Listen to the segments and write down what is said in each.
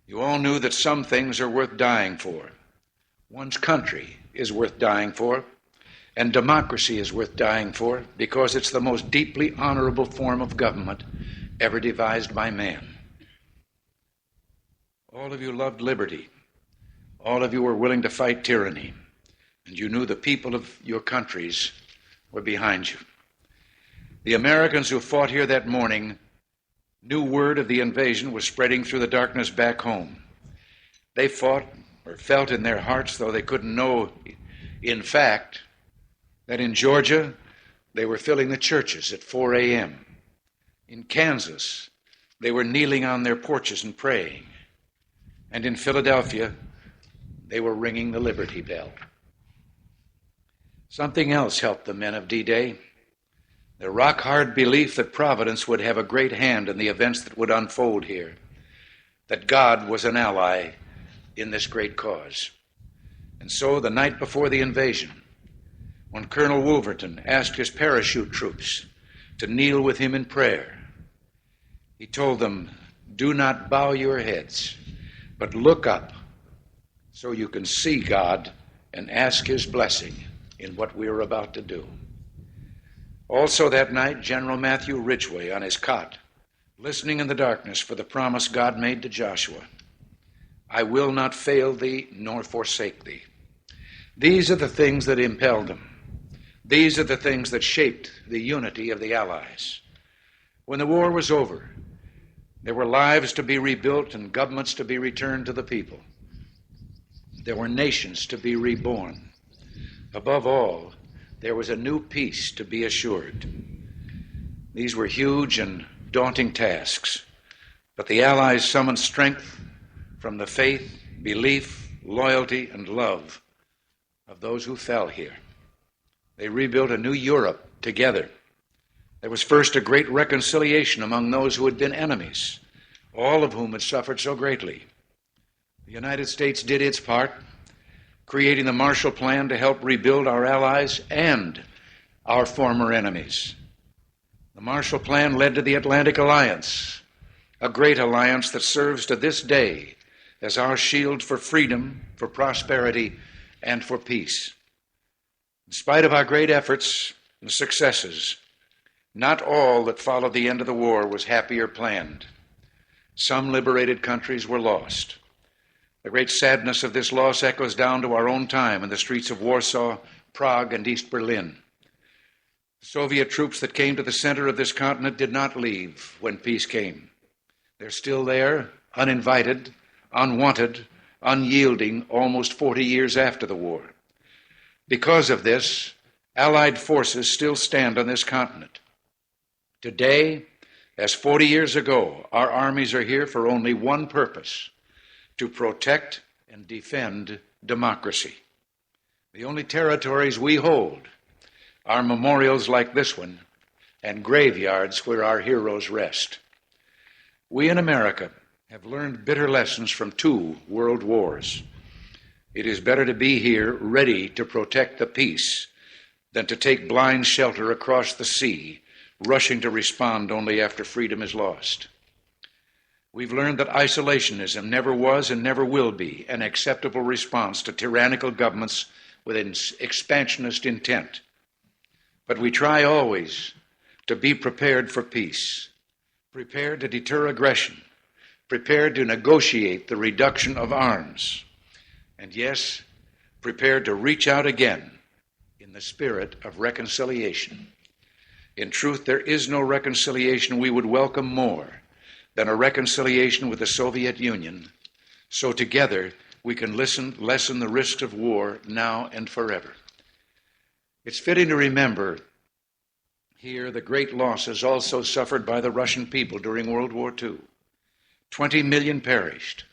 You all knew that some things are worth dying for. One's country is worth dying for, and democracy is worth dying for because it's the most deeply honorable form of government ever devised by man. All of you loved liberty. All of you were willing to fight tyranny, and you knew the people of your countries were behind you. The Americans who fought here that morning knew word of the invasion was spreading through the darkness back home. They fought or felt in their hearts, though they couldn't know in fact, that in Georgia they were filling the churches at 4 a.m. In Kansas, they were kneeling on their porches and praying. And in Philadelphia, they were ringing the Liberty Bell. Something else helped the men of D-Day. Their rock-hard belief that Providence would have a great hand in the events that would unfold here, that God was an ally in this great cause. And so, the night before the invasion, when Colonel Wolverton asked his parachute troops to kneel with him in prayer, he told them, "Do not bow your heads, but look up so you can see God and ask his blessing in what we are about to do." Also that night, General Matthew Ridgway on his cot, listening in the darkness for the promise God made to Joshua, "I will not fail thee nor forsake thee." These are the things that impelled them. These are the things that shaped the unity of the Allies. When the war was over, there were lives to be rebuilt and governments to be returned to the people. There were nations to be reborn. Above all, there was a new peace to be assured. These were huge and daunting tasks, but the Allies summoned strength from the faith, belief, loyalty, and love of those who fell here. They rebuilt a new Europe together. There was first a great reconciliation among those who had been enemies, all of whom had suffered so greatly. The United States did its part, creating the Marshall Plan to help rebuild our allies and our former enemies. The Marshall Plan led to the Atlantic Alliance, a great alliance that serves to this day as our shield for freedom, for prosperity, and for peace. In spite of our great efforts and successes, not all that followed the end of the war was happy or planned. Some liberated countries were lost. The great sadness of this loss echoes down to our own time in the streets of Warsaw, Prague, and East Berlin. Soviet troops that came to the center of this continent did not leave when peace came. They're still there, uninvited, unwanted, unyielding, almost 40 years after the war. Because of this, Allied forces still stand on this continent. Today, as 40 years ago, our armies are here for only one purpose: to protect and defend democracy. The only territories we hold are memorials like this one and graveyards where our heroes rest. We in America have learned bitter lessons from 2 world wars. It is better to be here ready to protect the peace than to take blind shelter across the sea, rushing to respond only after freedom is lost. We've learned that isolationism never was and never will be an acceptable response to tyrannical governments with an expansionist intent. But we try always to be prepared for peace, prepared to deter aggression, prepared to negotiate the reduction of arms, and yes, prepared to reach out again in the spirit of reconciliation. In truth, there is no reconciliation we would welcome more than a reconciliation with the Soviet Union, so together we can lessen the risks of war now and forever. It's fitting to remember here the great losses also suffered by the Russian people during World War II. 20 million perished,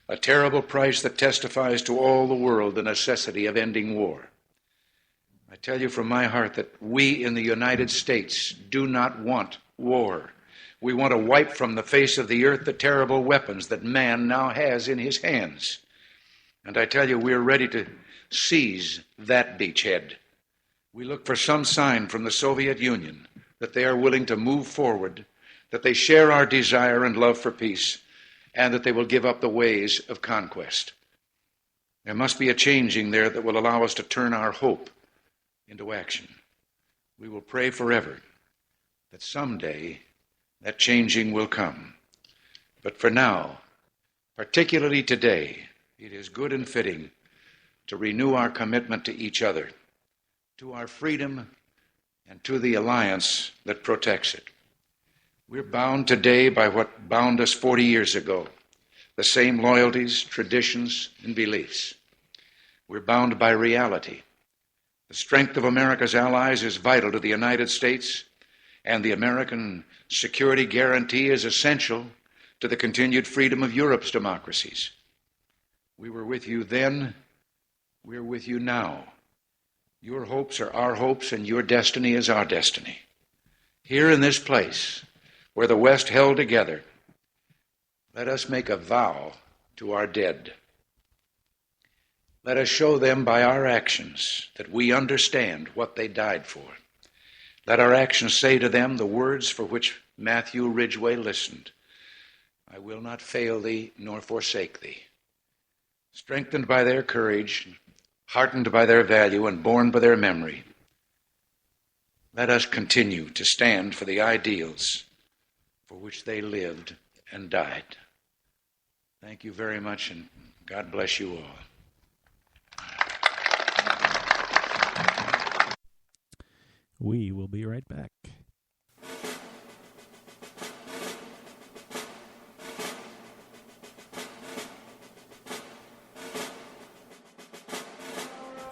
a terrible price that testifies to all the world the necessity of ending war. I tell you from my heart that we in the United States do not want war. We want to wipe from the face of the earth the terrible weapons that man now has in his hands. And I tell you, we're ready to seize that beachhead. We look for some sign from the Soviet Union that they are willing to move forward, that they share our desire and love for peace, and that they will give up the ways of conquest. There must be a changing there that will allow us to turn our hope into action. We will pray forever that someday that changing will come. But for now, particularly today, it is good and fitting to renew our commitment to each other, to our freedom, and to the alliance that protects it. We're bound today by what bound us 40 years ago, the same loyalties, traditions, and beliefs. We're bound by reality. The strength of America's allies is vital to the United States, and the American security guarantee is essential to the continued freedom of Europe's democracies. We were with you then, we're with you now. Your hopes are our hopes, and your destiny is our destiny. Here in this place, where the West held together, let us make a vow to our dead. Let us show them by our actions that we understand what they died for. Let our actions say to them the words for which Matthew Ridgway listened. I will not fail thee nor forsake thee. Strengthened by their courage, heartened by their value, and borne by their memory, let us continue to stand for the ideals for which they lived and died. Thank you very much, and God bless you all. We will be right back.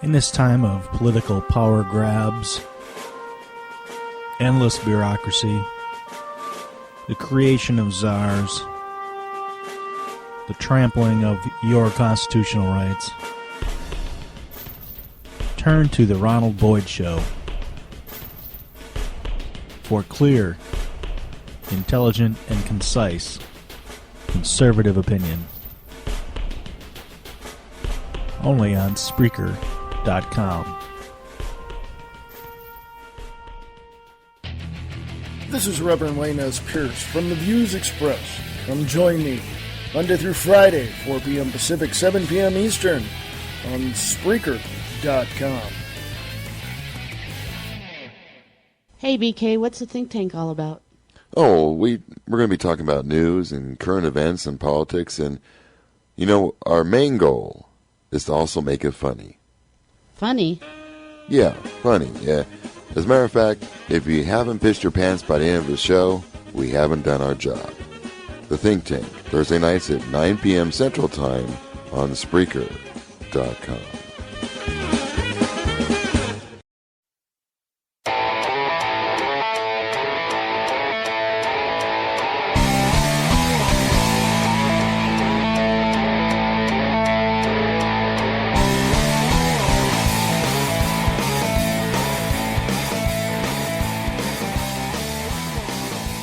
In this time of political power grabs, endless bureaucracy, the creation of czars, the trampling of your constitutional rights, turn to the Ronald Boyd Show for clear, intelligent, and concise conservative opinion. Only on Spreaker.com. This is Reverend Wayne S. Pierce from the Views Express. Come join me Monday through Friday, 4 p.m. Pacific, 7 p.m. Eastern on Spreaker.com. Hey, BK, what's the think tank all about? Oh, we're going to be talking about news and current events and politics. And, you know, our main goal is to also make it funny. Funny? Yeah, funny, yeah. As a matter of fact, if you haven't pissed your pants by the end of the show, we haven't done our job. The Think Tank, Thursday nights at 9 p.m. Central Time on Spreaker.com.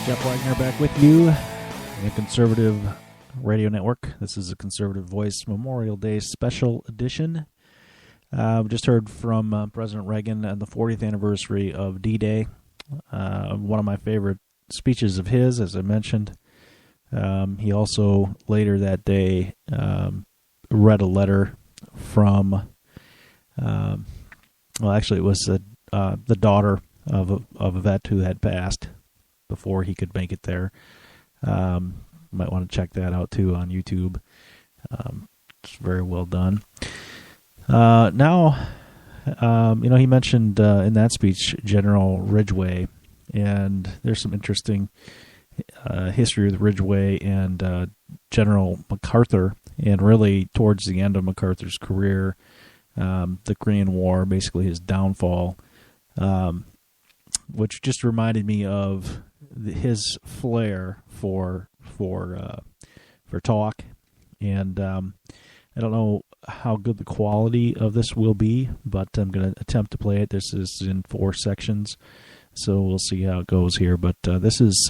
Jeff Wagner back with you, the Conservative Radio Network. This is a Conservative Voice Memorial Day special edition. We just heard from President Reagan on the 40th anniversary of D-Day. One of my favorite speeches of his, as I mentioned. He also, later that day, read a letter from, well, actually it was the daughter of a vet who had passed before he could make it there. Might want to check that out too on YouTube. It's very well done. Now, he mentioned in that speech General Ridgway, and there's some interesting history with Ridgway and General MacArthur, and really towards the end of MacArthur's career, the Korean War, basically his downfall, which just reminded me of his flair for talk, and I don't know how good the quality of this will be, but I'm going to attempt to play it. This is in 4 sections, so we'll see how it goes here. But this is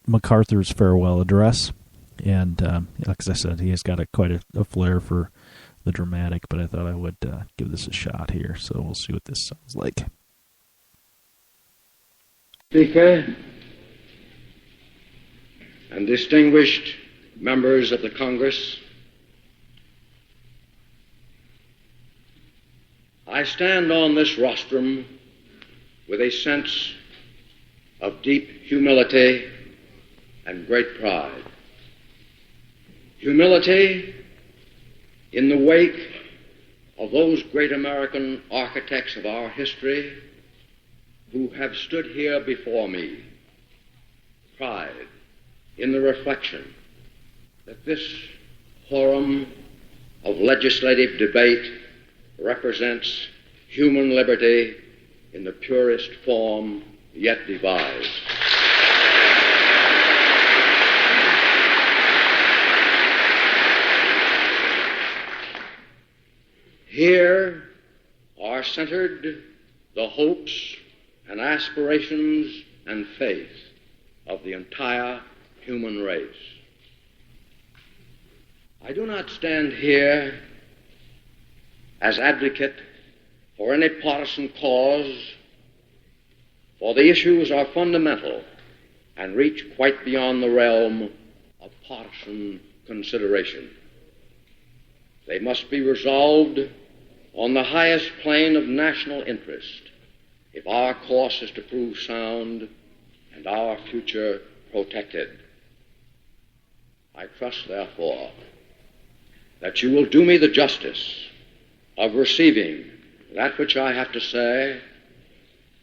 MacArthur's farewell address, and like I said, he has got quite a flair for the dramatic, but I thought I would give this a shot here, so we'll see what this sounds like. Speaker, and distinguished members of the Congress, I stand on this rostrum with a sense of deep humility and great pride. Humility in the wake of those great American architects of our history who have stood here before me. Pride in the reflection that this forum of legislative debate represents human liberty in the purest form yet devised. Here are centered the hopes and aspirations and faith of the entire human race. I do not stand here as advocate for any partisan cause, for the issues are fundamental and reach quite beyond the realm of partisan consideration. They must be resolved on the highest plane of national interest if our course is to prove sound and our future protected. I trust, therefore, that you will do me the justice of receiving that which I have to say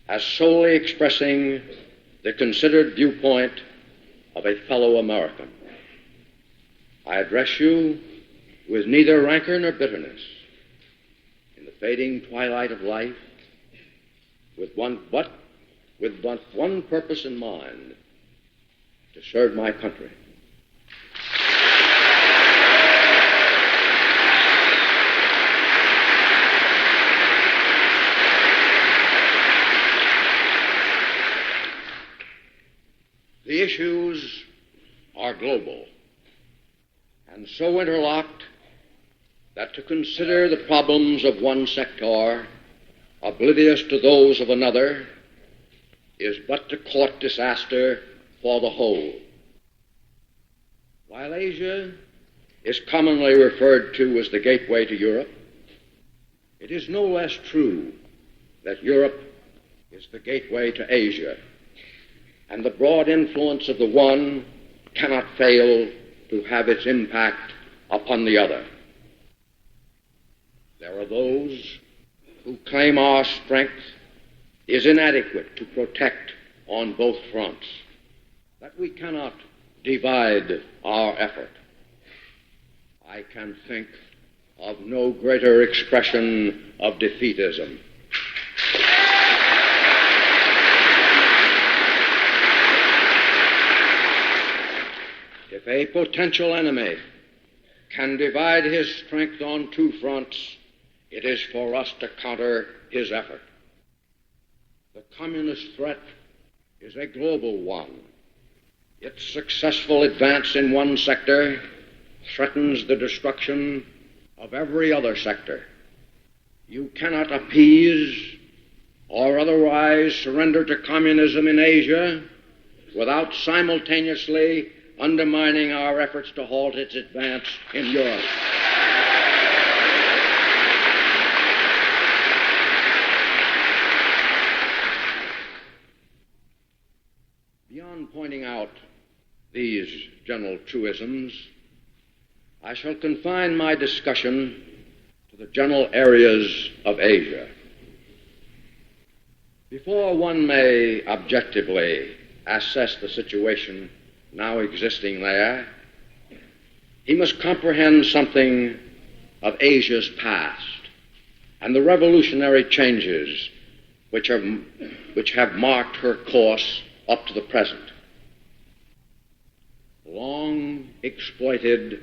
as solely expressing the considered viewpoint of a fellow American. I address you with neither rancor nor bitterness in the fading twilight of life, with but one purpose in mind: to serve my country. The issues are global and so interlocked that to consider the problems of one sector oblivious to those of another is but to court disaster for the whole. While Asia is commonly referred to as the gateway to Europe, it is no less true that Europe is the gateway to Asia, and the broad influence of the one cannot fail to have its impact upon the other. There are those who claim our strength is inadequate to protect on both fronts, that we cannot divide our effort. I can think of no greater expression of defeatism. If a potential enemy can divide his strength on two fronts, it is for us to counter his effort. The communist threat is a global one. Its successful advance in one sector threatens the destruction of every other sector. You cannot appease or otherwise surrender to communism in Asia without simultaneously undermining our efforts to halt its advance in Europe. Beyond pointing out these general truisms, I shall confine my discussion to the general areas of Asia. Before one may objectively assess the situation now existing there, he must comprehend something of Asia's past and the revolutionary changes which have marked her course up to the present. Long exploited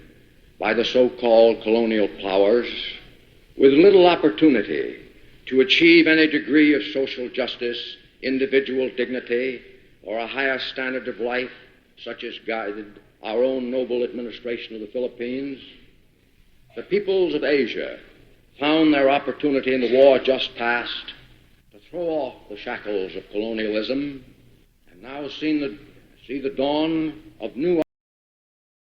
by the so-called colonial powers, with little opportunity to achieve any degree of social justice, individual dignity, or a higher standard of life, such as guided our own noble administration of the Philippines, the peoples of Asia found their opportunity in the war just past to throw off the shackles of colonialism and now see the dawn of new